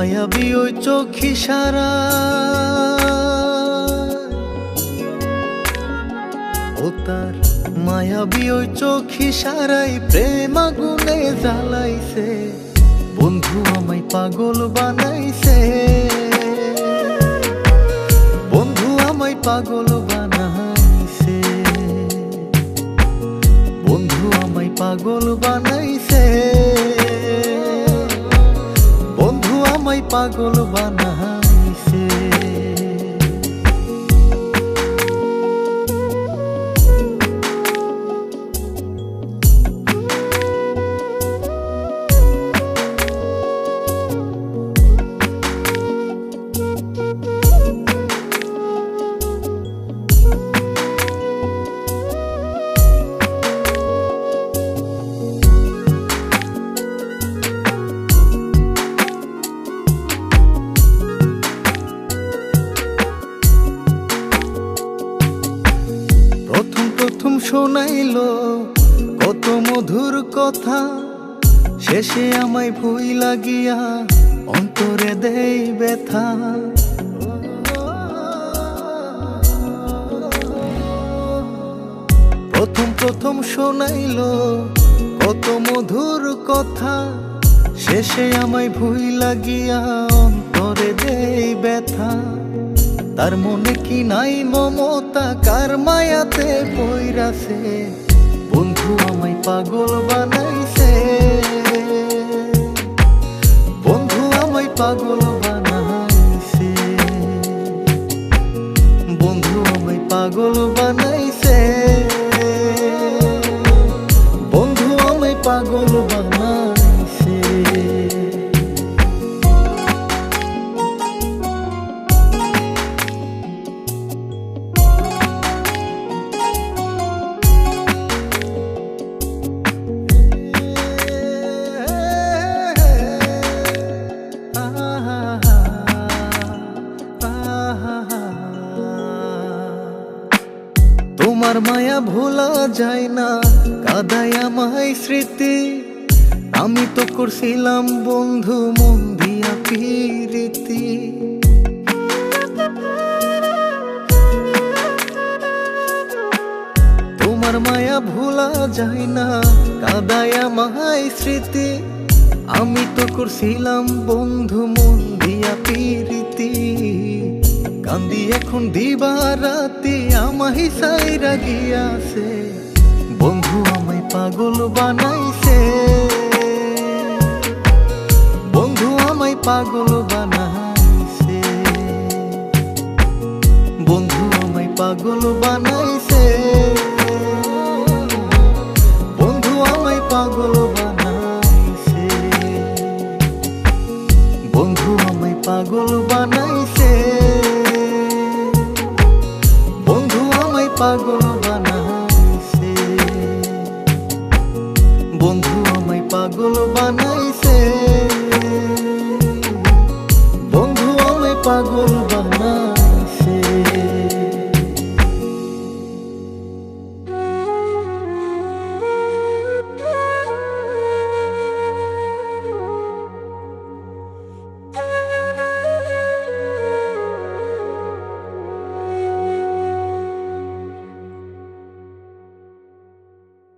মায়াবী ওই চোখ ইশারা ও তার মায়াবী ওই চোখ ইশারায় প্রেম আগুনে জ্বালাইছে বন্ধু আমায় পাগল বানাইছে বন্ধু আমায় পাগল বানাইছে বন্ধু আমায় পাগল বানাইছে বন্ধু আমায় পাগল বানাইছে প্রথম শোনাইলো কত মধুর কথা শেষে আমায় ভুই লাগিয়া অন্তরে দেই ব্যথা প্রথম শোনাইলো কত মধুর কথা শেষে আমায় ভুই লাগিয়া অন্তরে দেই ব্যথা তার মনে কি নাই মমতা কার মায়াতে পইরাছে বন্ধু আমায় পাগল বানাইছে বন্ধু আমায় পাগল বানাইছে বন্ধু আমায় পাগল বানাইছে বন্ধু আমায় পাগল বানাইছে তোমার মায়া ভোলা যায় না কাঁদায় আমায় স্মৃতি আমি তো করছিলাম বন্ধু মন দিয়া প্রীতি তোমার মায়া ভোলা যায় না কাঁদায় আমায় স্মৃতি আমি তো করছিলাম বন্ধু মন দিয়া প্রীতি কান্দি এখন দিবা রাতি আমায় সাইরা গিয়াছে বন্ধু আমায় পাগল বানাইছে বন্ধু আমায় পাগল বানাইছে বন্ধু আমায় পাগল বানাইছে বন্ধু আমায় পাগল বানাইছে বন্ধু আমায় পাগল বানাইছে বন্ধু আমায় পাগল